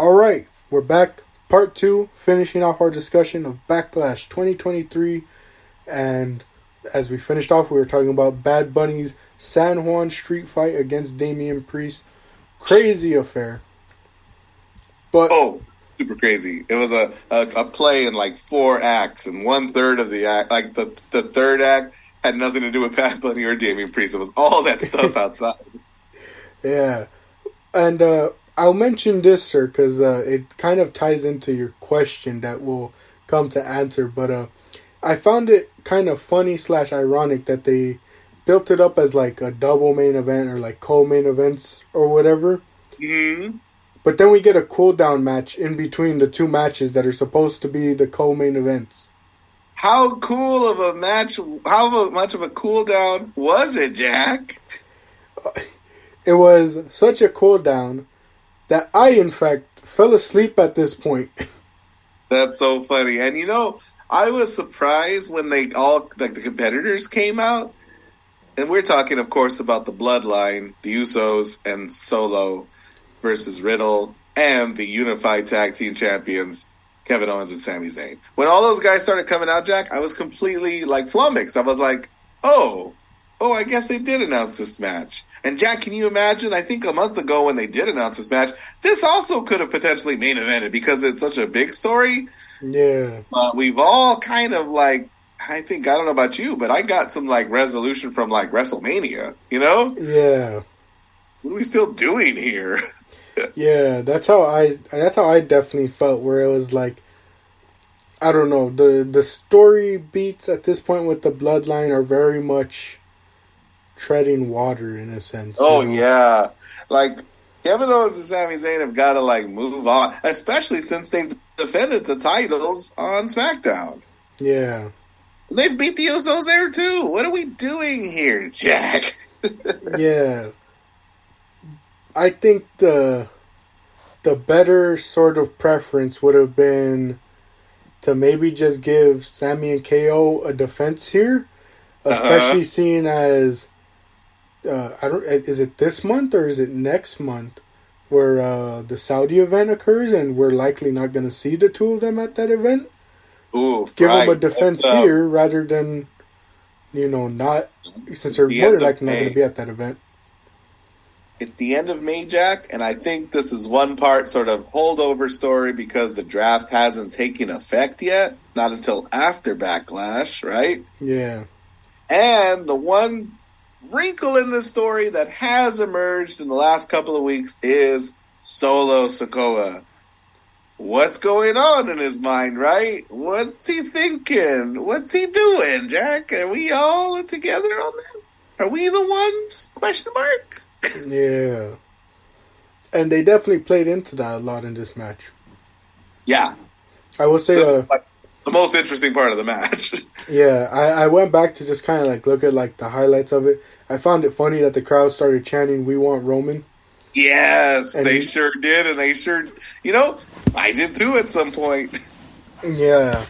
All right, we're back. Part 2, finishing off our discussion of Backlash 2023. And as we finished off, we were talking about Bad Bunny's San Juan street fight against Damian Priest. Crazy affair. But super crazy. It was a play in like 4 acts, and 1/3 of the act, like the third act, had nothing to do with Bad Bunny or Damian Priest. It was all that stuff outside. Yeah. And I'll mention this, sir, because it kind of ties into your question that we'll come to answer. But I found it kind of funny / ironic that they built it up as like a double main event or like co-main events or whatever. Mm-hmm. But then we get a cool-down match in between the 2 matches that are supposed to be the co-main events. How cool of a match, how much of a cool-down was it, Jack? It was such a cool-down that I, in fact, fell asleep at this point. That's so funny. And, I was surprised when they all, like, the competitors came out. And we're talking, of course, about the Bloodline, the Usos, and Solo versus Riddle, and the Unified Tag Team Champions, Kevin Owens and Sami Zayn. When all those guys started coming out, Jack, I was completely, like, flummoxed. I was like, oh, I guess they did announce this match. And Jack, can you imagine? I think a month ago when they did announce this match, this also could have potentially main evented because it's such a big story. Yeah. We've all kind of like, I don't know about you, but I got some like resolution from like WrestleMania, Yeah. What are we still doing here? Yeah, that's how I definitely felt, where it was like, I don't know, the story beats at this point with the Bloodline are very much treading water in a sense. Oh, yeah. Like, Kevin Owens and Sami Zayn have got to, like, move on, especially since they've defended the titles on SmackDown. Yeah. They've beat the Usos there, too. What are we doing here, Jack? Yeah. I think the better sort of preference would have been to maybe just give Sami and KO a defense here, especially seeing as is it this month or is it next month where the Saudi event occurs, and we're likely not going to see the 2 of them at that event. Oof, give them a defense here rather than not, since they're more than likely not going to be at that event. It's the end of May, Jack, and I think this is one part sort of holdover story because the draft hasn't taken effect yet, not until after Backlash, right? Yeah. And the one wrinkle in this story that has emerged in the last couple of weeks is Solo Sikoa. What's going on in his mind, right? What's he thinking? What's he doing, Jack? Are we all together on this? Are we the ones? Question mark. Yeah. And they definitely played into that a lot in this match. Yeah. I will say the most interesting part of the match. Yeah, I went back to just kind of like look at like the highlights of it. I found it funny that the crowd started chanting, "We want Roman." Yes, and they sure did, and they sure, I did too at some point. Yeah.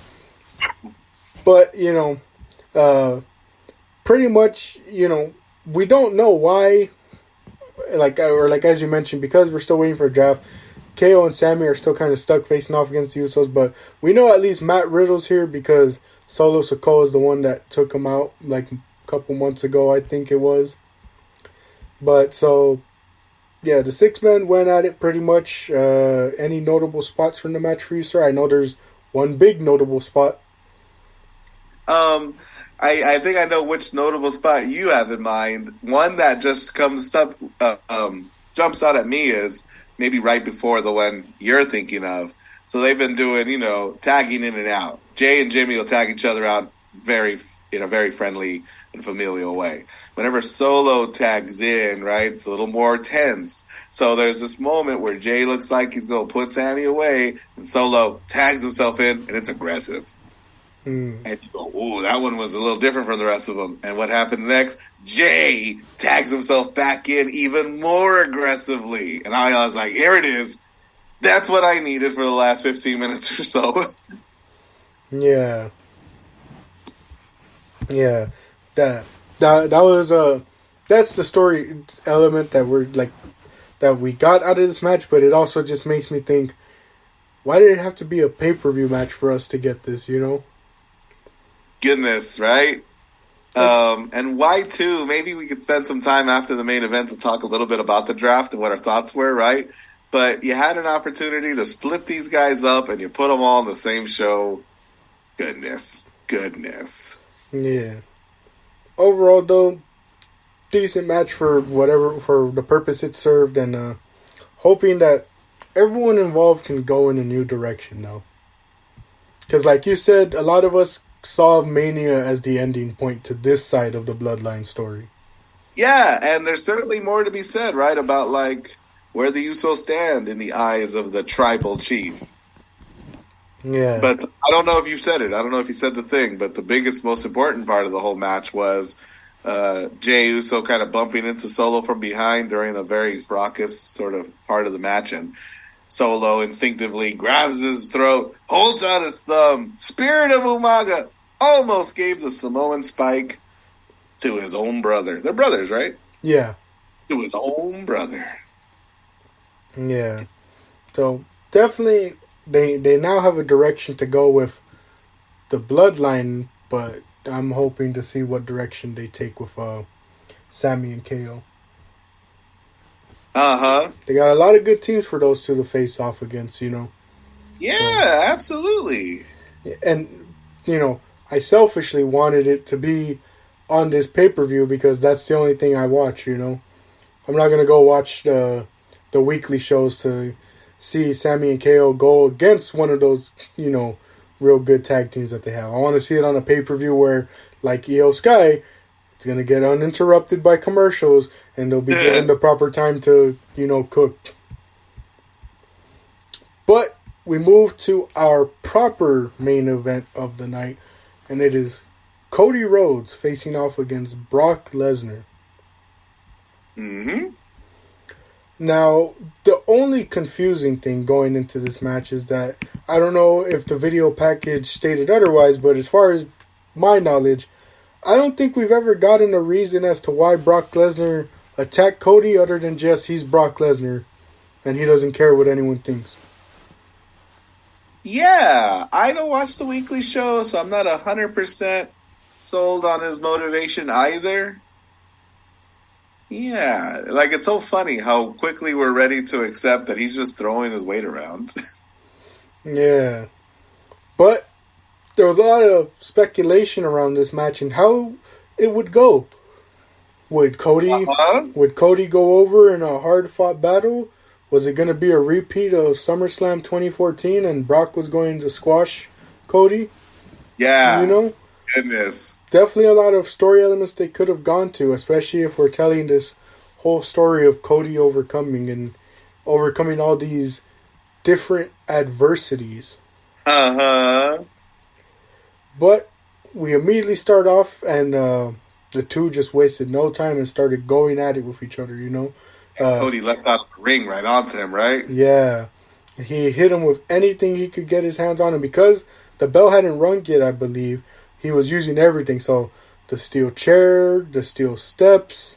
But, pretty much, we don't know why, like as you mentioned, because we're still waiting for a draft, KO and Sami are still kind of stuck facing off against the Usos, but we know at least Matt Riddle's here because Solo Sikoa is the one that took him out like a couple months ago, I think it was. But so, yeah, the 6 men went at it pretty much. Any notable spots from the match for you, sir? I know there's one big notable spot. I think I know which notable spot you have in mind. One that just jumps out at me is maybe right before the one you're thinking of. So they've been doing, tagging in and out. Jay and Jimmy will tag each other out in a very friendly and familial way. Whenever Solo tags in, right, it's a little more tense. So there's this moment where Jay looks like he's going to put Sami away, and Solo tags himself in, and it's aggressive. And you go, ooh, that one was a little different from the rest of them. And what happens next? Jay tags himself back in even more aggressively. And I was like, here it is. That's what I needed for the last 15 minutes or so. Yeah. Yeah. That was that's the story element that we're like that we got out of this match, but it also just makes me think, why did it have to be a pay-per-view match for us to get this, you know? Goodness, right? And why, too? Maybe we could spend some time after the main event to talk a little bit about the draft and what our thoughts were, right? But you had an opportunity to split these guys up and you put them all on the same show. Goodness. Yeah. Overall, though, decent match for the purpose it served, and hoping that everyone involved can go in a new direction now. Because like you said, a lot of us saw Mania as the ending point to this side of the Bloodline story. Yeah, and there's certainly more to be said, right, about like where the Usos stand in the eyes of the tribal chief. Yeah. But I don't know if you said it. I don't know if you said the thing, but the biggest, most important part of the whole match was Jey Uso kind of bumping into Solo from behind during a very raucous sort of part of the match, and Solo instinctively grabs his throat, holds out his thumb, Spirit of Umaga, almost gave the Samoan spike to his own brother. They're brothers, right? Yeah. To his own brother. Yeah. So definitely they now have a direction to go with the Bloodline, but I'm hoping to see what direction they take with Sami and KO. Uh-huh. They got a lot of good teams for those two to face off against, you know. Yeah, absolutely. And, you know, I selfishly wanted it to be on this pay-per-view because that's the only thing I watch, you know. I'm not going to go watch the weekly shows to see Sami and KO go against one of those, you know, real good tag teams that they have. I want to see it on a pay-per-view where, like Io Sky, it's going to get uninterrupted by commercials and they'll be given the proper time to, you know, cook. But we move to our proper main event of the night, and it is Cody Rhodes facing off against Brock Lesnar. Mm-hmm. Now, the only confusing thing going into this match is that I don't know if the video package stated otherwise, but as far as my knowledge, I don't think we've ever gotten a reason as to why Brock Lesnar attacked Cody other than just he's Brock Lesnar and he doesn't care what anyone thinks. Yeah, I don't watch the weekly show, so I'm not 100% sold on his motivation either. Yeah, like it's so funny how quickly we're ready to accept that he's just throwing his weight around. Yeah. But there was a lot of speculation around this match and how it would go. Would Cody go over in a hard-fought battle? Was it going to be a repeat of SummerSlam 2014 and Brock was going to squash Cody? Yeah. You know? Goodness. Definitely a lot of story elements they could have gone to, especially if we're telling this whole story of Cody overcoming all these different adversities. Uh-huh. But we immediately start off and the two just wasted no time and started going at it with each other, you know. Cody leapt out of the ring right onto him, right? Yeah. He hit him with anything he could get his hands on, and because the bell hadn't rung yet, I believe, he was using everything. So the steel chair, the steel steps,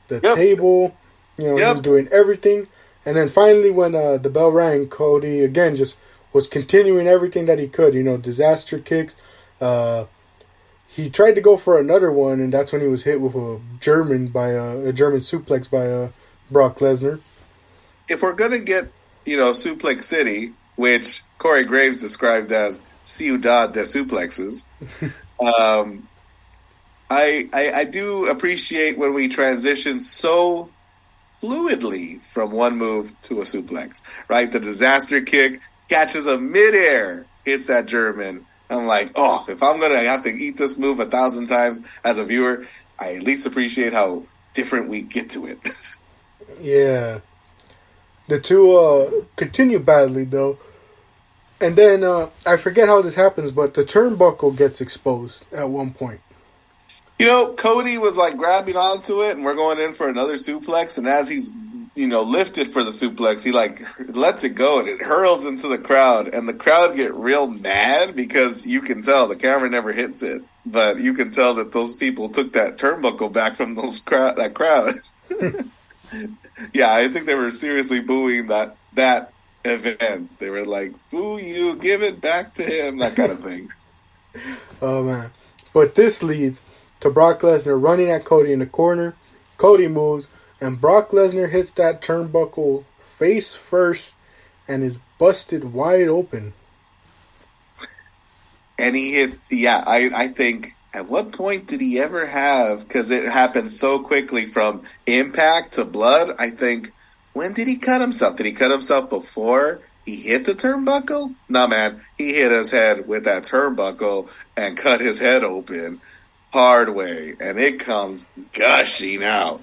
the table, you know, he was doing everything. And then finally when the bell rang, Cody, again, just was continuing everything that he could, you know, disaster kicks. He tried to go for another one, and that's when he was hit with a German suplex by Brock Lesnar. If we're going to get, you know, Suplex City, which Corey Graves described as Ciudad de Suplexes, I do appreciate when we transition so fluidly from one move to a suplex, right? The disaster kick catches a midair, hits that German. I'm like, oh, if I'm going to have to eat this move 1,000 times as a viewer, I at least appreciate how different we get to it. Yeah. The two continue badly, though. And then, I forget how this happens, but the turnbuckle gets exposed at one point. You know, Cody was like grabbing onto it, and we're going in for another suplex, and as he's, you know, lifted for the suplex, he like lets it go, and it hurls into the crowd, and the crowd get real mad because you can tell the camera never hits it, but you can tell that those people took that turnbuckle back from that crowd. Yeah, I think they were seriously booing that event. They were like, "Boo you, give it back to him," that kind of thing. Oh man. But this leads to Brock Lesnar running at Cody in the corner. Cody moves, and Brock Lesnar hits that turnbuckle face first and is busted wide open. And he hits, yeah, I think, at what point did he ever have, because it happened so quickly from impact to blood, I think, when did he cut himself? Did he cut himself before he hit the turnbuckle? No, man, he hit his head with that turnbuckle and cut his head open hard way, and it comes gushing out.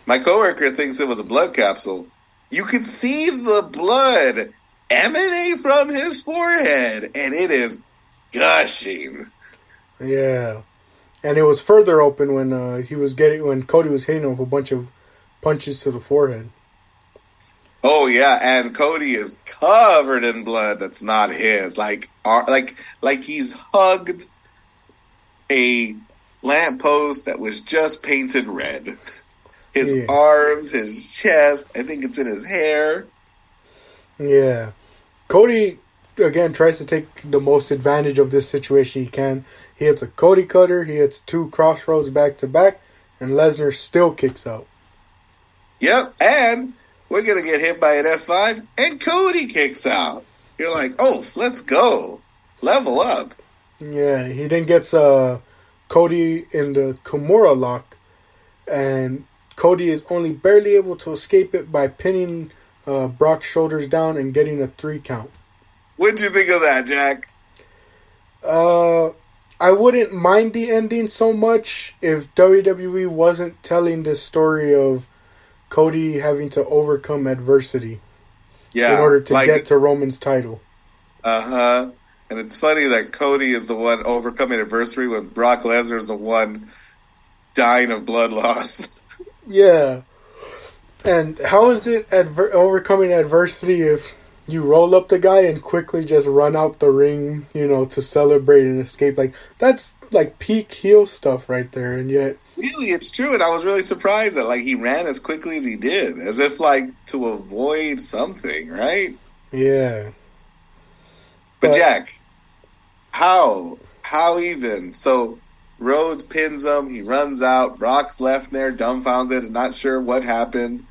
My coworker thinks it was a blood capsule. You could see the blood emanate from his forehead, and it is gushing. Yeah, and it was further open when when Cody was hitting him with a bunch of punches to the forehead. Oh yeah, and Cody is covered in blood that's not his. Like he's hugged a lamppost that was just painted red. His arms, his chest, I think it's in his hair. Yeah. Cody, again, tries to take the most advantage of this situation he can. He hits a Cody cutter, he hits 2 crossroads back to back, and Lesnar still kicks out. Yep, and we're going to get hit by an F5, and Cody kicks out. You're like, oh, let's go. Level up. Yeah, he then gets Cody in the Kimura lock, and Cody is only barely able to escape it by pinning Brock's shoulders down and getting a 3 count. What'd you think of that, Jack? I wouldn't mind the ending so much if WWE wasn't telling this story of Cody having to overcome adversity in order to get to Roman's title. Uh-huh. And it's funny that Cody is the one overcoming adversity when Brock Lesnar is the one dying of blood loss. Yeah. And how is it overcoming adversity if you roll up the guy and quickly just run out the ring, to celebrate and escape? Like, that's like peak heel stuff right there, and yet... Really, it's true, and I was really surprised that, he ran as quickly as he did, as if, to avoid something, right? Yeah. But Jack, how even? So, Rhodes pins him, he runs out, Brock's left there, dumbfounded and not sure what happened.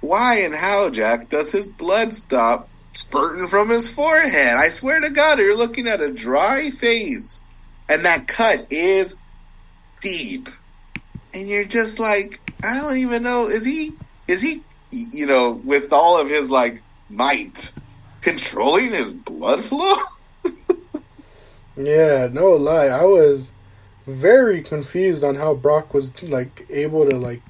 Why and how, Jack, does his blood stop spurting from his forehead? I swear to God, you're looking at a dry face, and that cut is deep. And you're just like, I don't even know, is he, with all of his, might, controlling his blood flow? Yeah, no lie. I was very confused on how Brock was, able to,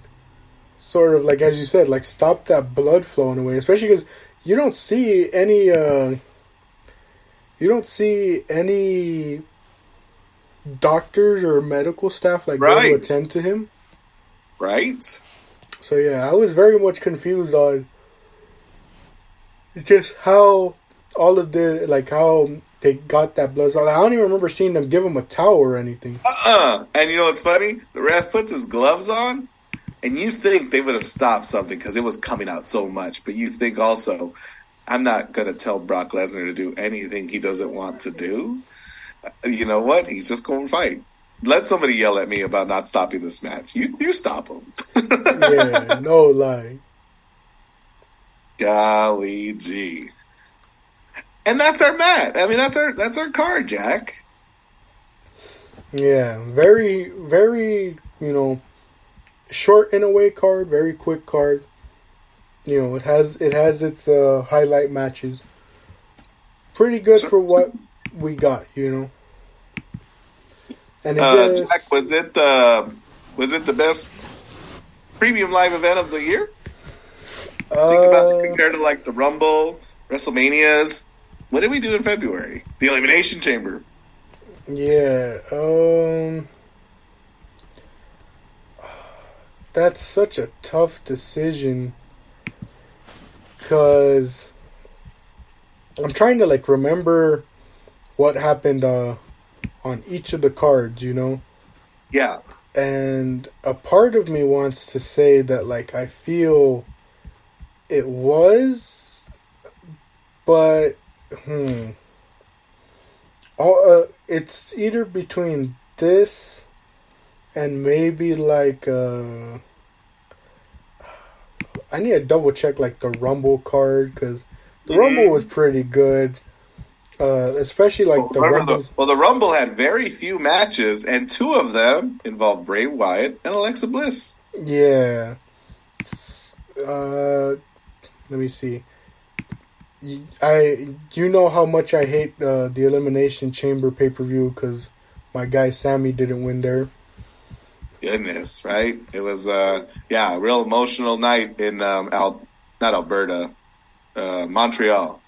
sort of, as you said, stop that blood flow in a way. Especially because you don't see any doctors or medical staff, go to attend to him. Right. So, yeah, I was very much confused on just how all of the, how they got that blood. I don't even remember seeing them give him a towel or anything. And you know what's funny? The ref puts his gloves on, and you think they would have stopped something because it was coming out so much. But you think also, I'm not going to tell Brock Lesnar to do anything he doesn't want to do. You know what? He's just going to fight. Let somebody yell at me about not stopping this match. You stop him. Yeah, no lie. Golly gee. And that's our match. I mean, that's our card, Jack. Yeah, very, very, short in a way card, very quick card. It has its highlight matches. Pretty good for what we got, And Jack, was it the best premium live event of the year? Think about it compared to the Rumble, WrestleManias. What did we do in February? The Elimination Chamber. Yeah. That's such a tough decision because I'm trying to remember what happened on each of the cards, Yeah. And a part of me wants to say that, like, I feel it was, but, it's either between this and maybe, like, I need to double check, like, the Rumble card, because the Rumble was pretty good. Especially like the Rumble. Well, the Rumble had very few matches, and 2 of them involved Bray Wyatt and Alexa Bliss. Yeah. Let me see. You know how much I hate the Elimination Chamber pay-per-view because my guy Sammy didn't win there. Goodness, right? It was a real emotional night in not Alberta, Montreal.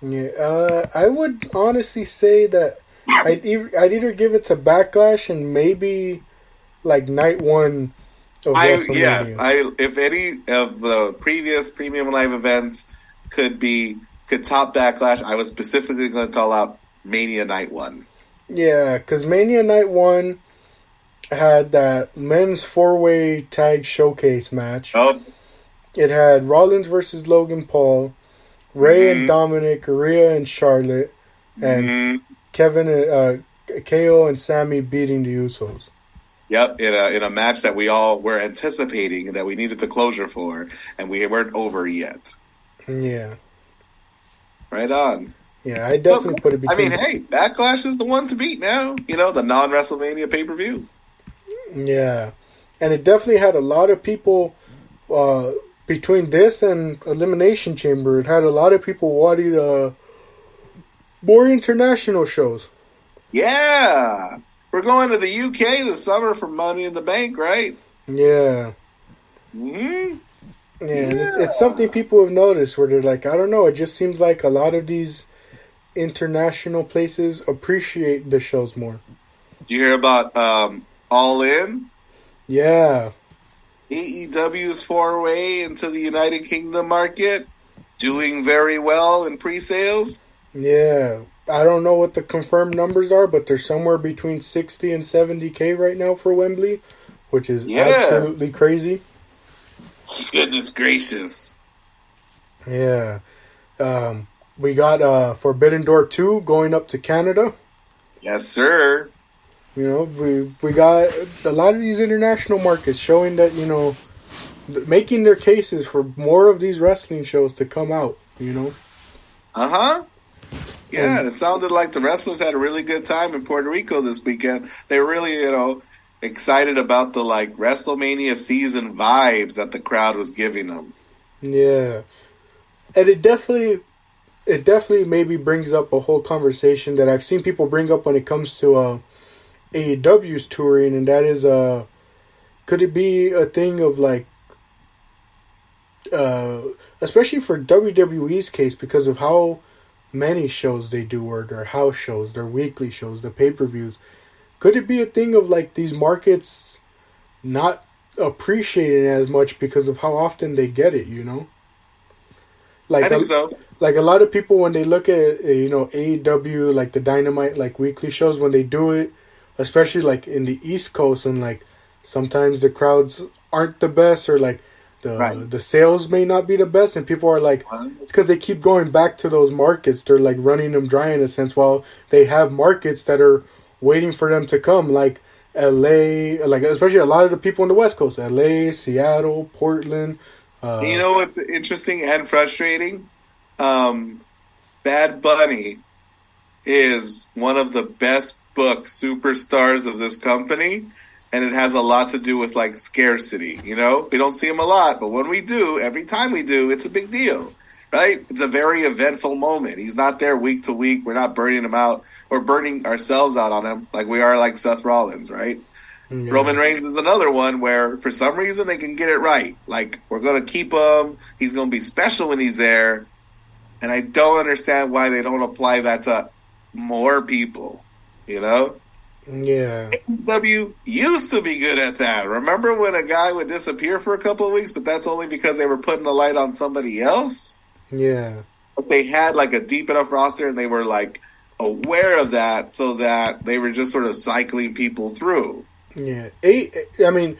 Yeah, I would honestly say that I'd either give it to Backlash and maybe like night 1 of WrestleMania. If any of the previous premium live events could top Backlash, I was specifically going to call out Mania Night 1. Yeah, because Mania Night 1 had that men's 4-way tag showcase match. Oh. It had Rollins versus Logan Paul, Ray and Dominic, Rhea and Charlotte, and Kevin, KO and Sammy beating the Usos. Yep, in a match that we all were anticipating that we needed the closure for, and we weren't over yet. Yeah. Right on. Yeah, I definitely put it between... hey, Backlash is the one to beat now. You know, the non-WrestleMania pay-per-view. Yeah. And it definitely had a lot of people... between this and Elimination Chamber, it had a lot of people wanting more international shows. Yeah! We're going to the UK this summer for Money in the Bank, right? Yeah. Mm-hmm. Yeah. It's something people have noticed where they're like, I don't know, it just seems like a lot of these international places appreciate the shows more. Did you hear about All In? Yeah. AEW's foray into the United Kingdom market, doing very well in pre-sales. Yeah. I don't know what the confirmed numbers are, but they're somewhere between 60 and 70K right now for Wembley, which is absolutely crazy. Goodness gracious. Yeah. We got Forbidden Door 2 going up to Canada. Yes, sir. You know, we got a lot of these international markets showing that, you know, making their cases for more of these wrestling shows to come out, you know. Uh-huh. Yeah, and it sounded like the wrestlers had a really good time in Puerto Rico this weekend. They were really, you know, excited about the, like, WrestleMania season vibes that the crowd was giving them. Yeah. And it definitely maybe brings up a whole conversation that I've seen people bring up when it comes to AEW's touring, and that is, could it be a thing of, like, especially for WWE's case, because of how many shows they do, or their house shows, their weekly shows, the pay-per-views, could it be a thing of, like, these markets not appreciating it as much because of how often they get it, you know? Like, I think so. Like, a lot of people, when they look at, you know, AEW, like, the Dynamite, like, weekly shows, when they do it, especially, like, in the East Coast, and, like, sometimes the crowds aren't the best, or, like, the sales may not be the best, and people are like, it's because they keep going back to those markets. They're, like, running them dry in a sense, while they have markets that are waiting for them to come, like LA, like, especially a lot of the people on the West Coast, LA, Seattle, Portland. You know what's interesting and frustrating? Bad Bunny is one of the best booked superstars of this company, and it has a lot to do with, like, scarcity, you know? We don't see him a lot, but when we do, every time we do, it's a big deal, right? It's a very eventful moment. He's not there week to week. We're not burning him out or burning ourselves out on him like we are like Seth Rollins, right? Yeah. Roman Reigns is another one where, for some reason, they can get it right. Like, we're going to keep him. He's going to be special when he's there. And I don't understand why they don't apply that to more people, you know? Yeah. AEW used to be good at that. Remember when a guy would disappear for a couple of weeks, but that's only because they were putting the light on somebody else? Yeah. But they had, like, a deep enough roster, and they were, like, aware of that, so that they were just sort of cycling people through. Yeah, I mean,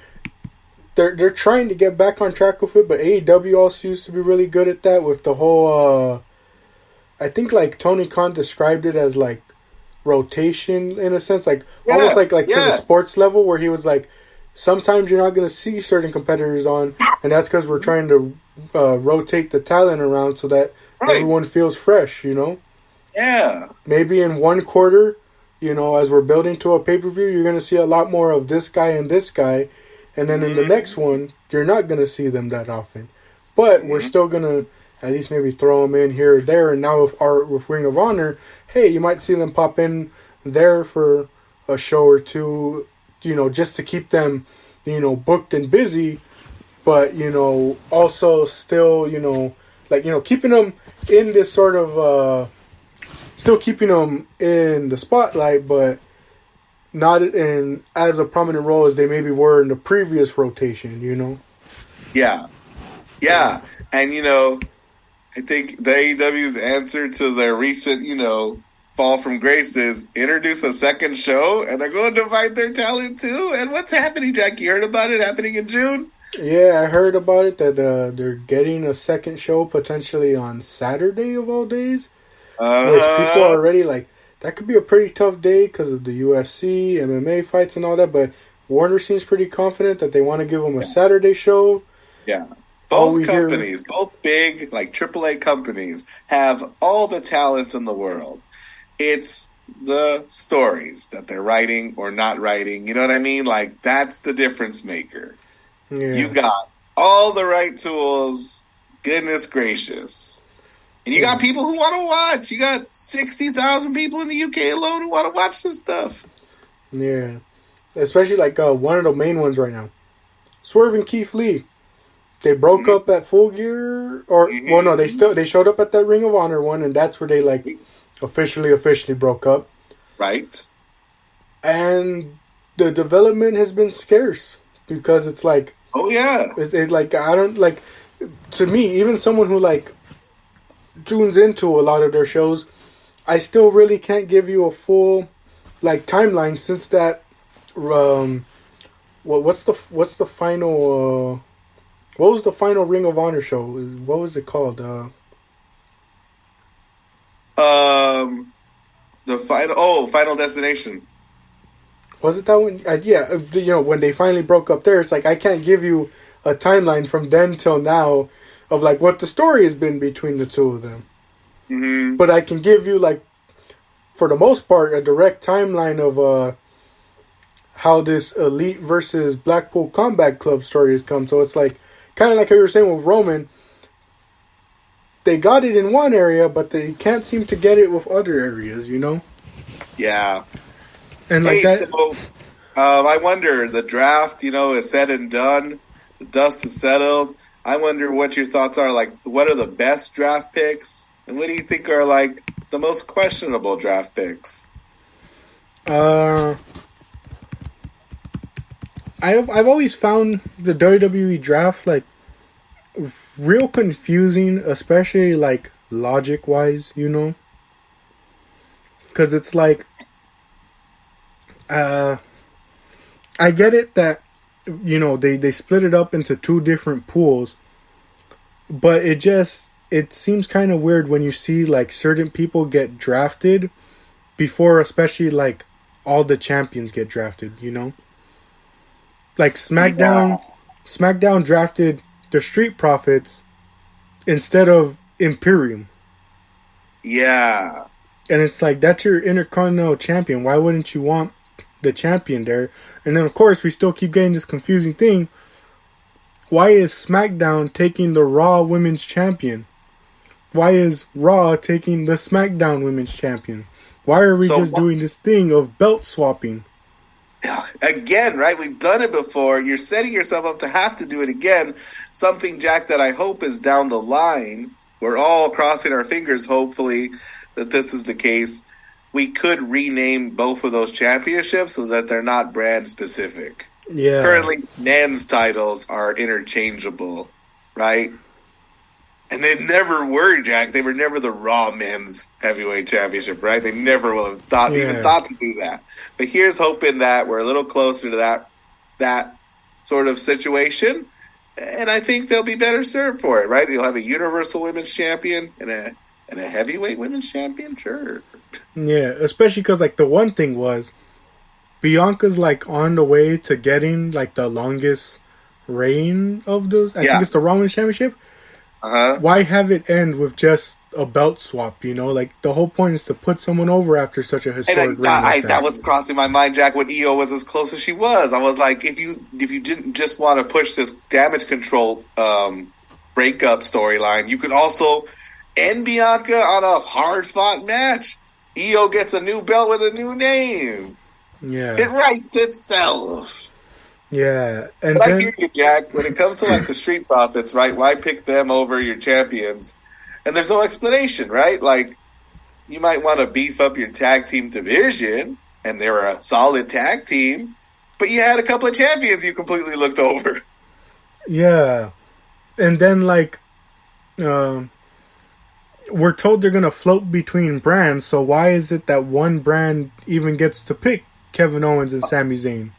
they're trying to get back on track with it, but AEW also used to be really good at that with the whole. I think like Tony Khan described it as like rotation in a sense, like almost like to the sports level, where he was like, sometimes you're not going to see certain competitors on, and that's because we're trying to rotate the talent around so that everyone feels fresh, you know? Yeah. Maybe in one quarter, you know, as we're building to a pay-per-view, you're going to see a lot more of this guy and this guy, and then in the next one, you're not going to see them that often. But we're still going to at least maybe throw them in here or there, and now with Ring of Honor, hey, you might see them pop in there for a show or two, you know, just to keep them, you know, booked and busy, but, you know, also still, you know, like, you know, keeping them in this sort of, still keeping them in the spotlight, but not in as a prominent role as they maybe were in the previous rotation, you know? Yeah. Yeah. And, you know, I think the AEW's answer to their recent, you know, fall from grace is introduce a second show, and they're going to invite their talent too. And what's happening, Jack? You heard about it happening in June? Yeah, I heard about it, that they're getting a second show potentially on Saturday of all days. Which people are already like, that could be a pretty tough day because of the UFC, MMA fights and all that, but Warner seems pretty confident that they want to give them a Saturday show. Yeah. Both companies, both big, like AAA companies, have all the talent in the world. It's the stories that they're writing or not writing. You know what I mean? Like, that's the difference maker. Yeah. You got all the right tools. Goodness gracious. And you got people who want to watch. You got 60,000 people in the UK alone who want to watch this stuff. Yeah. Especially like one of the main ones right now. Swerve and Keith Lee. They broke up at Full Gear, or well, no, they showed up at that Ring of Honor one, and that's where they like officially broke up. Right. And the development has been scarce because it's like, oh yeah, it's like, I don't like, to me, even someone who like tunes into a lot of their shows, I still really can't give you a full like timeline since that. What's the final? What was the final Ring of Honor show? What was it called? The Final Destination. Was it that one? Yeah, you know, when they finally broke up there, it's like I can't give you a timeline from then till now of like what the story has been between the two of them. Mm-hmm. But I can give you like, for the most part, a direct timeline of how this Elite versus Blackpool Combat Club story has come. So it's like, kind of like how you were saying with Roman, they got it in one area, but they can't seem to get it with other areas, you know? Yeah. And like that. So, I wonder, the draft, you know, is said and done. The dust is settled. I wonder what your thoughts are. Like, what are the best draft picks? And what do you think are, like, the most questionable draft picks? I've always found the WWE draft like real confusing, especially like logic wise, you know, because it's like I get it that, you know, they split it up into two different pools, but it seems kind of weird when you see like certain people get drafted before, especially like all the champions get drafted, you know. Like SmackDown drafted the Street Profits instead of Imperium. Yeah. And it's like, that's your Intercontinental Champion. Why wouldn't you want the champion there? And then, of course, we still keep getting this confusing thing. Why is SmackDown taking the Raw Women's Champion? Why is Raw taking the SmackDown Women's Champion? Why are we just doing this thing of belt swapping? Again, right? We've done it before. You're setting yourself up to have to do it again. Something, Jack, that I hope is down the line. We're all crossing our fingers, hopefully, that this is the case. We could rename both of those championships so that they're not brand specific. Yeah. Currently, men's titles are interchangeable, right? And they never were, Jack. They were never the Raw Men's Heavyweight Championship, right? They never will have even thought to do that. But here's hoping that we're a little closer to that sort of situation, and I think they'll be better served for it, right? You'll have a Universal Women's Champion and a Heavyweight Women's Champion, sure. Yeah, especially because like the one thing was Bianca's like on the way to getting like the longest reign of those. I think it's the Raw Women's Championship. Why have it end with just a belt swap? You know, like the whole point is to put someone over after such a historic reign. That was crossing my mind, Jack. When Io was as close as she was, I was like, if you didn't just want to push this damage control breakup storyline, you could also end Bianca on a hard fought match. Io gets a new belt with a new name. Yeah, it writes itself. Yeah, but I hear you, Jack. When it comes to like the Street Profits, right? Why pick them over your champions? And there's no explanation, right? Like you might want to beef up your tag team division, and they were a solid tag team, but you had a couple of champions you completely looked over. Yeah, and then like, we're told they're gonna float between brands. So why is it that one brand even gets to pick Kevin Owens and Sami Zayn?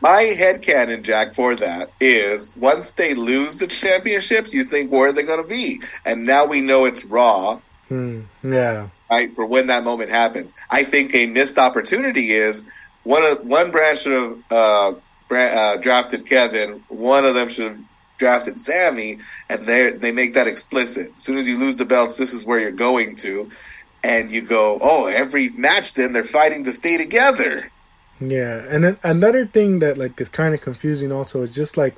My headcanon, Jack, for that is once they lose the championships, you think, where are they going to be? And now we know it's Raw. Yeah. Right, for when that moment happens. I think a missed opportunity is one brand should have drafted Kevin, one of them should have drafted Sami, and they make that explicit. As soon as you lose the belts, this is where you're going to. And you go, oh, every match then they're fighting to stay together. Yeah, and then another thing that like is kind of confusing also is just like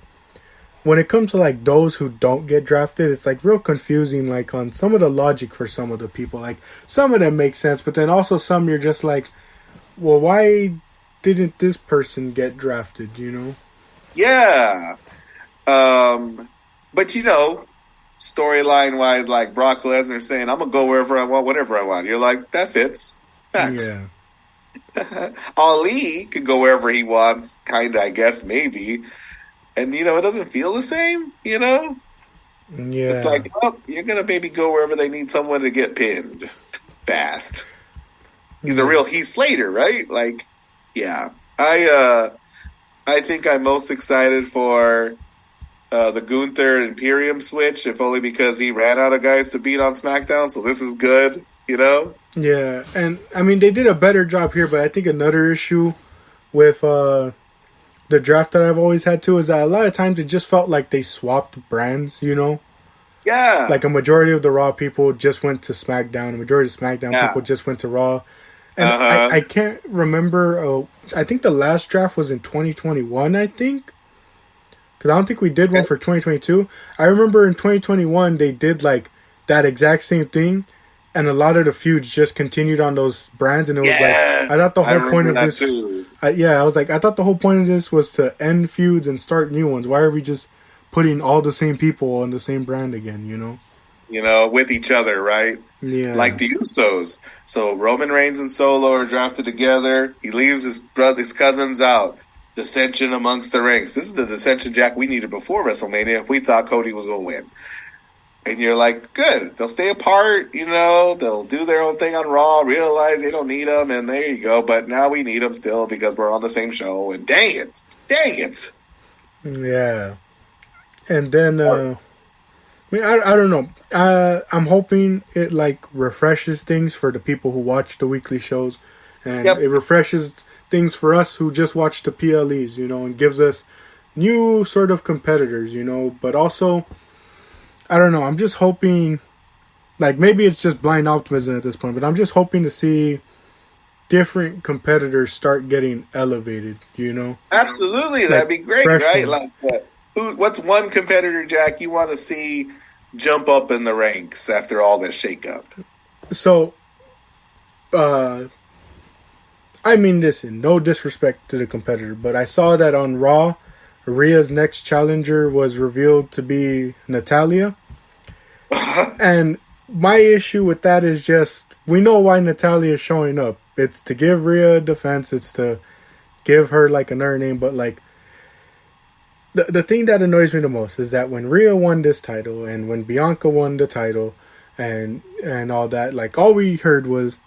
when it comes to like those who don't get drafted, it's like real confusing like on some of the logic for some of the people. Like some of them make sense, but then also some you're just like, well, why didn't this person get drafted, you know? Yeah. But you know, storyline wise, like Brock Lesnar saying, I'm gonna go wherever I want, whatever I want. You're like, that fits. Facts. Yeah. Ali could go wherever he wants, kind of, I guess, maybe. And, you know, it doesn't feel the same, you know? Yeah. It's like, oh, you're going to maybe go wherever they need someone to get pinned fast. He's a real Heath Slater, right? Like, yeah. I think I'm most excited for the Gunther Imperium switch, if only because he ran out of guys to beat on SmackDown, so this is good, you know? Yeah, and I mean they did a better job here, but I think another issue with the draft that I've always had too is that a lot of times it just felt like they swapped brands, you know? Yeah. Like a majority of the Raw people just went to SmackDown, a majority of SmackDown people just went to Raw. And I can't remember, I think the last draft was in 2021, I think. Because I don't think we did one for 2022. I remember in 2021 they did like that exact same thing. And a lot of the feuds just continued on those brands, and it was like I thought the whole point of this. I was like, I thought the whole point of this was to end feuds and start new ones. Why are we just putting all the same people on the same brand again? You know, with each other, right? Yeah, like the Usos. So Roman Reigns and Solo are drafted together. He leaves his cousins out. Dissension amongst the ranks. This is the dissension, Jack, we needed before WrestleMania if we thought Cody was going to win. And you're like, good. They'll stay apart, you know. They'll do their own thing on Raw, realize they don't need them, and there you go. But now we need them still because we're on the same show. And dang it. Yeah. And then, I don't know. I'm hoping it, like, refreshes things for the people who watch the weekly shows. And it refreshes things for us who just watch the PLEs, you know, and gives us new sort of competitors, you know. But also, I don't know. I'm just hoping, like, maybe it's just blind optimism at this point, but I'm just hoping to see different competitors start getting elevated, you know? Absolutely. That'd be great, right? Like, what's one competitor, Jack, you want to see jump up in the ranks after all this shakeup? So, I mean this in no disrespect to the competitor, but I saw that on Raw, Rhea's next challenger was revealed to be Natalya. And my issue with that is just, we know why Natalya is showing up. It's to give Rhea a defense. It's to give her, like, another name. But, like, the thing that annoys me the most is that when Rhea won this title and when Bianca won the title and all that, like all we heard was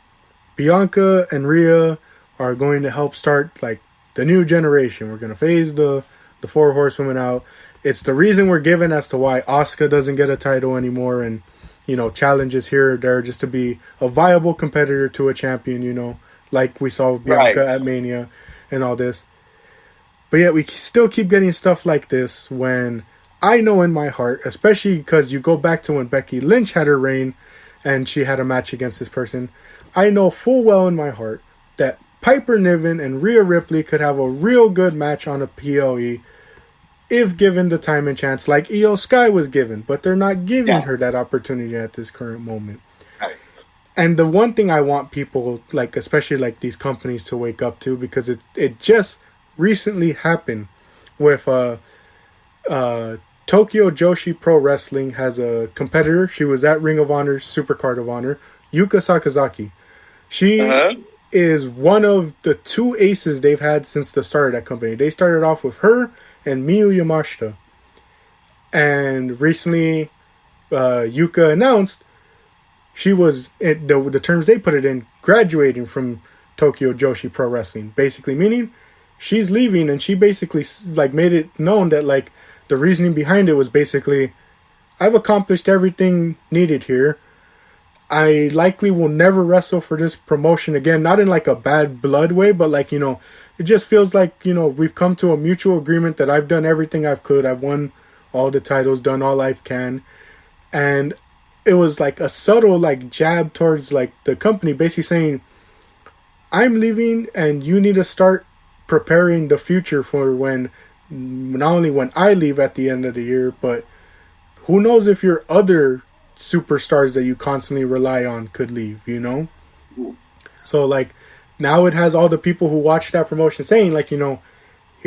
Bianca and Rhea are going to help start like the new generation. We're gonna phase the four horsewomen out. It's the reason we're given as to why Asuka doesn't get a title anymore, and challenges here or there just to be a viable competitor to a champion. Like we saw with Bianca at Mania and all this. But yet we still keep getting stuff like this when I know in my heart, especially because you go back to when Becky Lynch had her reign and she had a match against this person, I know full well in my heart that Piper Niven and Rhea Ripley could have a real good match on a PLE if given the time and chance like Io Sky was given. But they're not giving her that opportunity at this current moment. Right. And the one thing I want people, like especially like these companies, to wake up to, because it just recently happened with Tokyo Joshi Pro Wrestling has a competitor. She was at Ring of Honor's Supercard of Honor, Yuka Sakazaki. She is one of the two aces they've had since the start of that company. They started off with her and Miyu Yamashita. And recently, Yuka announced she was, the terms they put it in, graduating from Tokyo Joshi Pro Wrestling. Basically meaning she's leaving, and she basically like made it known that like the reasoning behind it was basically, I've accomplished everything needed here. I likely will never wrestle for this promotion again, not in like a bad blood way, but like, it just feels like, we've come to a mutual agreement that I've done everything I've could. I've won all the titles, done all I can. And it was like a subtle like jab towards like the company, basically saying, I'm leaving and you need to start preparing the future for when, not only when I leave at the end of the year, but who knows if your other superstars that you constantly rely on could leave, So like now it has all the people who watch that promotion saying like, here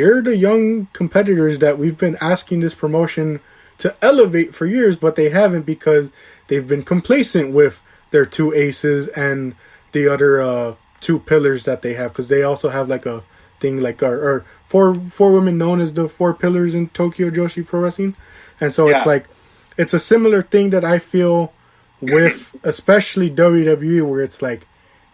are the young competitors that we've been asking this promotion to elevate for years, but they haven't because they've been complacent with their two aces and the other two pillars that they have, because they also have like a thing like or four women known as the four pillars in Tokyo Joshi Pro Wrestling. And so it's like it's a similar thing that I feel with especially WWE, where it's like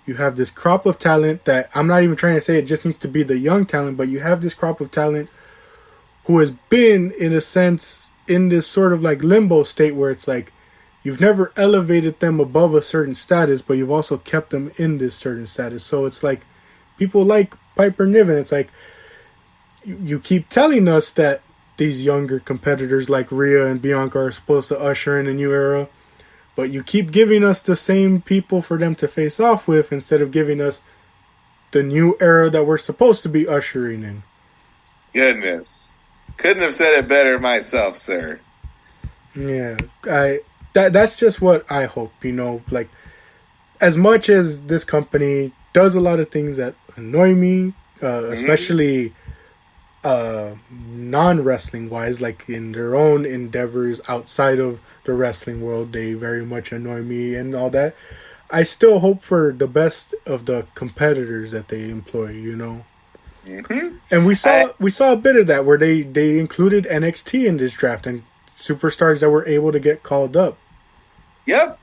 you have this crop of talent that I'm not even trying to say it just needs to be the young talent, but you have this crop of talent who has been in a sense in this sort of like limbo state where it's like you've never elevated them above a certain status, but you've also kept them in this certain status. So it's like people like Piper Niven, it's like you keep telling us that these younger competitors like Rhea and Bianca are supposed to usher in a new era, but you keep giving us the same people for them to face off with instead of giving us the new era that we're supposed to be ushering in. Goodness. Couldn't have said it better myself, sir. Yeah, that's just what I hope, like as much as this company does a lot of things that annoy me, especially non-wrestling wise, like in their own endeavors outside of the wrestling world, they very much annoy me and all that. I still hope for the best of the competitors that they employ, And we saw a bit of that where they included NXT in this draft and superstars that were able to get called up. Yep.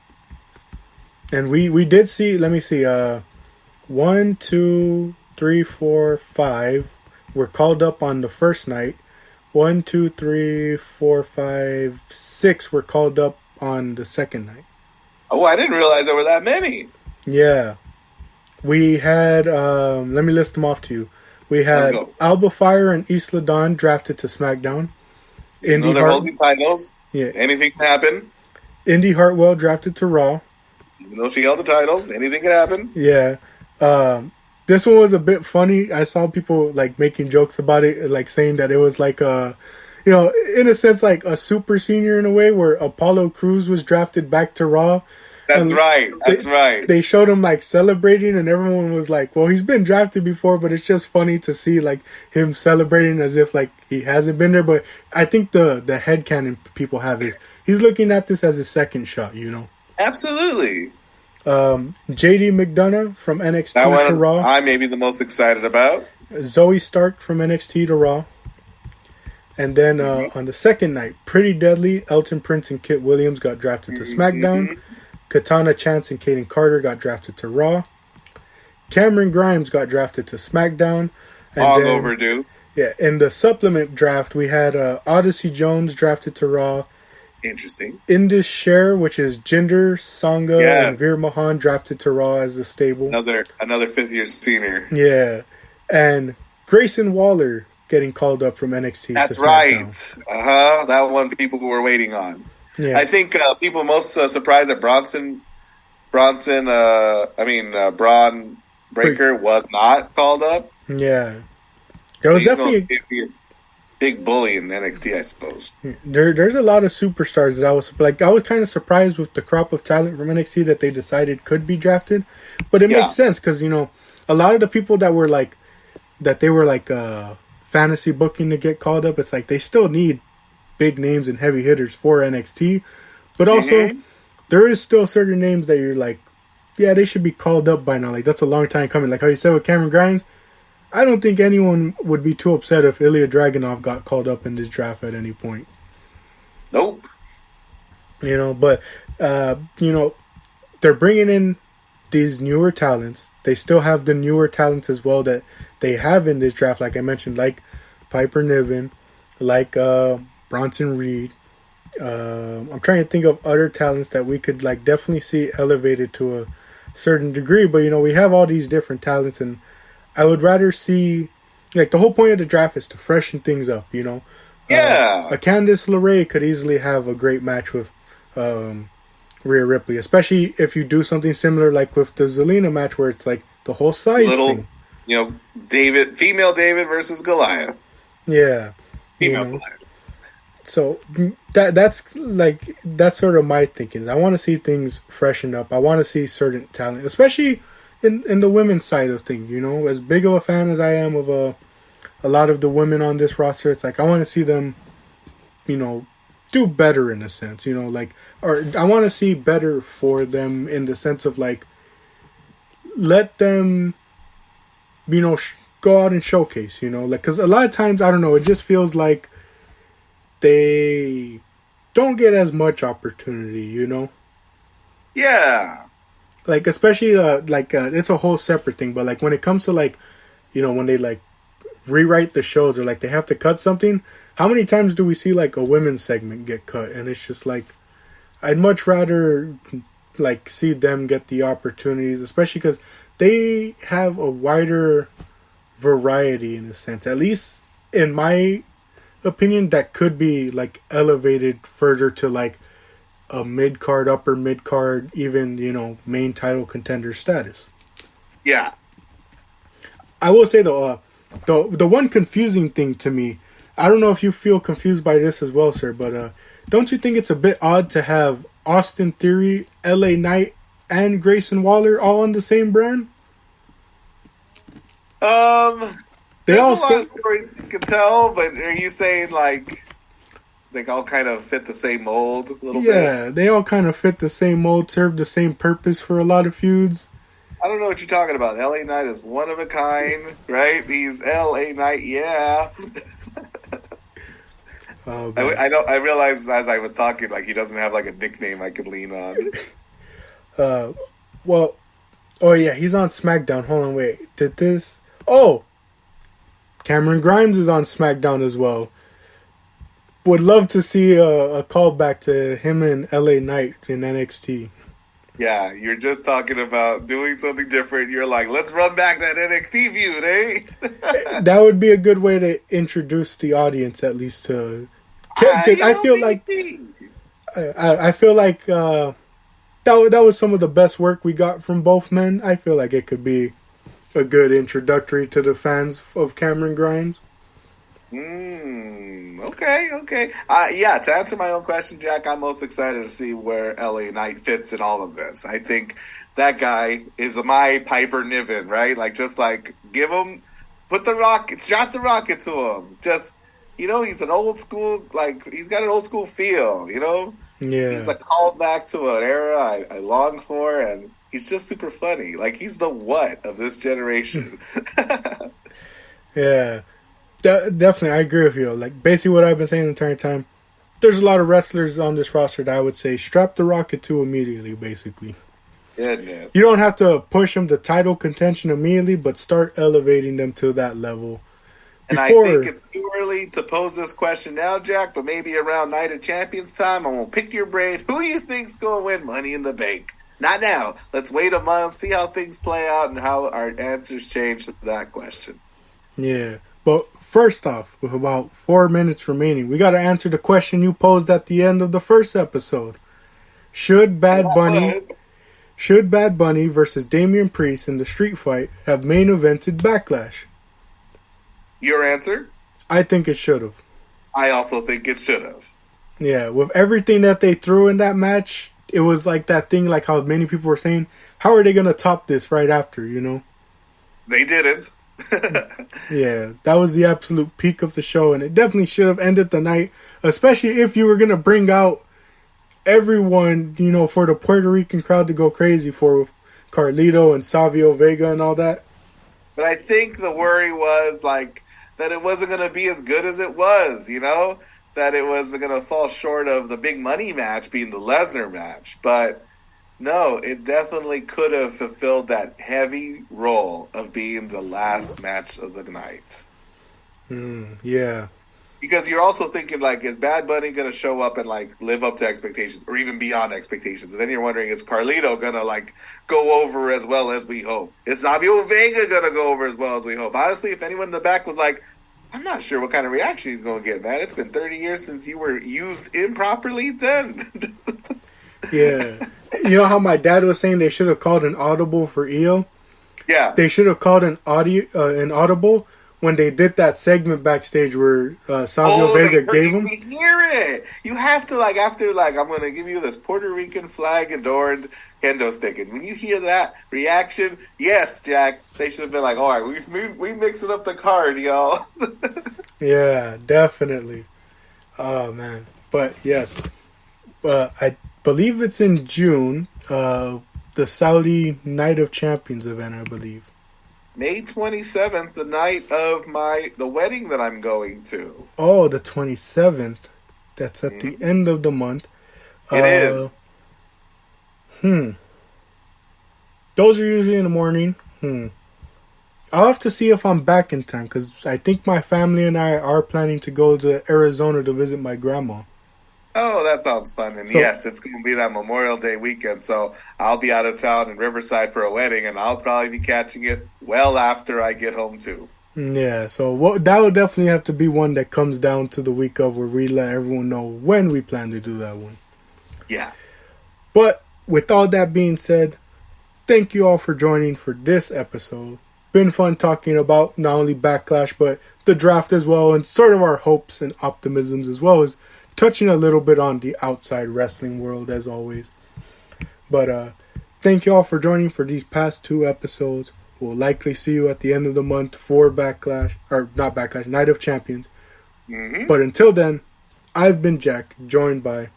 And we did see, let me see, 1, 2, 3, 4, 5 were called up on the first night. 1, 2, 3, 4, 5, 6 were called up on the second night. Oh, I didn't realize there were that many. Yeah. We had, let me list them off to you. We had Alba Fire and Isla Dawn drafted to SmackDown. They're holding titles. Yeah. Anything can happen. Indy Hartwell drafted to Raw. Even though she held the title, anything can happen. Yeah. This one was a bit funny. I saw people like making jokes about it, like saying that it was like a, in a sense like a super senior in a way, where Apollo Crews was drafted back to Raw. That's right. They showed him like celebrating, and everyone was like, well, he's been drafted before, but it's just funny to see like him celebrating as if like he hasn't been there. But I think the headcanon people have is he's looking at this as a second shot, Absolutely. JD McDonough from NXT to Raw. I may be the most excited about. Zoe Stark from NXT to Raw. And then on the second night, Pretty Deadly, Elton Prince and Kit Williams got drafted to SmackDown. Katana Chance and Kaden Carter got drafted to Raw. Cameron Grimes got drafted to SmackDown. And Long overdue. Yeah, in the supplement draft, we had Odyssey Jones drafted to Raw. Interesting. Indus Sher, which is Jinder, Sangha, and Veer Mahan drafted to Raw as the stable. Another fifth-year senior. Yeah. And Grayson Waller getting called up from NXT. That's right. That one people were waiting on. Yeah. I think people most surprised that Braun Breaker was not called up. Yeah. There was definitely a big bully in NXT, I suppose. There's a lot of superstars that I was kind of surprised with the crop of talent from NXT that they decided could be drafted. But it makes sense because, you know, a lot of the people that were fantasy booking to get called up, it's like they still need big names and heavy hitters for NXT. But also, there is still certain names that you're like, yeah, they should be called up by now. Like, that's a long time coming. Like how you said with Cameron Grimes, I don't think anyone would be too upset if Ilya Dragunov got called up in this draft at any point. Nope. You know, but, you know, they're bringing in these newer talents. They still have the newer talents as well that they have in this draft, like I mentioned, like Piper Niven, like Bronson Reed. I'm trying to think of other talents that we could like definitely see elevated to a certain degree. But, you know, we have all these different talents, and I would rather see, like, the whole point of the draft is to freshen things up, you know? Yeah. A Candice LeRae could easily have a great match with Rhea Ripley, especially if you do something similar like with the Zelina match where it's like the whole size thing. You know, female David versus Goliath. Yeah. Female Goliath. So that's sort of my thinking. I want to see things freshen up. I want to see certain talent, especially in the women's side of things, you know, as big of a fan as I am of a lot of the women on this roster, it's like I want to see them, you know, do better in a sense, you know, like, or I want to see better for them in the sense of like, let them, you know, go out and showcase, you know, like, because a lot of times, I don't know, it just feels like they don't get as much opportunity, you know? Yeah. Like, especially, it's a whole separate thing, but, like, when it comes to, like, you know, when they, like, rewrite the shows or, like, they have to cut something, how many times do we see, like, a women's segment get cut? And it's just, like, I'd much rather, like, see them get the opportunities, especially because they have a wider variety, in a sense. At least, in my opinion, that could be, like, elevated further to, like, a mid-card, upper mid-card, even, you know, main title contender status. Yeah. I will say, though, the one confusing thing to me, I don't know if you feel confused by this as well, sir, but don't you think it's a bit odd to have Austin Theory, LA Knight, and Grayson Waller all on the same brand? There's a lot of stories you can tell, but are you saying, like, they all kind of fit the same mold a little bit? Yeah, they all kind of fit the same mold, serve the same purpose for a lot of feuds. I don't know what you're talking about. LA Knight is one of a kind, right? He's LA Knight, yeah. I realized as I was talking, like, he doesn't have, like, a nickname I could lean on. Well, oh yeah, he's on SmackDown. Hold on, wait. Did this? Oh! Cameron Grimes is on SmackDown as well. Would love to see a callback to him and LA Knight in NXT. Yeah, you're just talking about doing something different. You're like, let's run back that NXT feud, eh? That would be a good way to introduce the audience, at least to. I feel like that was some of the best work we got from both men. I feel like it could be a good introductory to the fans of Cameron Grimes. Okay. Yeah, to answer my own question, Jack, I'm most excited to see where LA Knight fits in all of this. I think that guy is my Piper Niven, right? Like, just like, strap the rocket to him. Just, you know, he's an old school, like, he's got an old school feel, you know? Yeah. He's like called back to an era I long for, and he's just super funny. Like, he's the what of this generation. Yeah. Definitely, I agree with you. Like, basically what I've been saying the entire time, there's a lot of wrestlers on this roster that I would say strap the rocket to immediately, basically. Goodness. You don't have to push them to title contention immediately, but start elevating them to that level. And I think it's too early to pose this question now, Jack, but maybe around Night of Champions time, I'm going to pick your brain. Who do you think's going to win Money in the Bank? Not now. Let's wait a month, see how things play out, and how our answers change to that question. Yeah. But first off, with about 4 minutes remaining, we got to answer the question you posed at the end of the first episode. Should Bad Bunny versus Damian Priest in the street fight have main evented Backlash? Your answer? I think it should have. I also think it should have. Yeah, with everything that they threw in that match, it was like that thing, like how many people were saying, how are they going to top this right after, you know? They didn't. Yeah, that was the absolute peak of the show, and it definitely should have ended the night, especially if you were going to bring out everyone, you know, for the Puerto Rican crowd to go crazy for Carlito and Savio Vega and all that. But I think the worry was, like, that it wasn't going to be as good as it was, you know? That it was going to fall short of the big money match being the Lesnar match. But no, it definitely could have fulfilled that heavy role of being the last match of the night. Yeah. Because you're also thinking, like, is Bad Bunny going to show up and, like, live up to expectations or even beyond expectations? But then you're wondering, is Carlito going to, like, go over as well as we hope? Is Savio Vega going to go over as well as we hope? Honestly, if anyone in the back was like, I'm not sure what kind of reaction he's going to get, man. It's been 30 years since you were used improperly then. Yeah. You know how my dad was saying they should have called an audible for EO? Yeah. They should have called an audible when they did that segment backstage where Savio Vega gave him. You hear it. You have to, like, after, like, I'm going to give you this Puerto Rican flag adorned kendo stick. And when you hear that reaction, yes, Jack, they should have been like, all right, we mixing up the card, y'all. Yeah, definitely. Oh, man. But, yes. I believe it's in June, the Saudi Night of Champions event, I believe. May 27th, the night of the wedding that I'm going to. Oh, the 27th. That's at the end of the month. It is. Those are usually in the morning. I'll have to see if I'm back in time, because I think my family and I are planning to go to Arizona to visit my grandma. Oh, that sounds fun. And yes, it's going to be that Memorial Day weekend, so I'll be out of town in Riverside for a wedding, and I'll probably be catching it well after I get home, too. Yeah, so that would definitely have to be one that comes down to the week of where we let everyone know when we plan to do that one. Yeah. But with all that being said, thank you all for joining for this episode. Been fun talking about not only Backlash, but the draft as well, and sort of our hopes and optimisms, as well as touching a little bit on the outside wrestling world, as always. But thank you all for joining for these past 2 episodes. We'll likely see you at the end of the month for Backlash, or not Backlash, Night of Champions. But until then, I've been Jack, joined by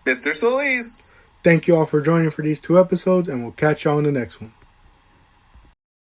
Mr. Solis. Thank you all for joining for these 2 episodes, and we'll catch you on the next one.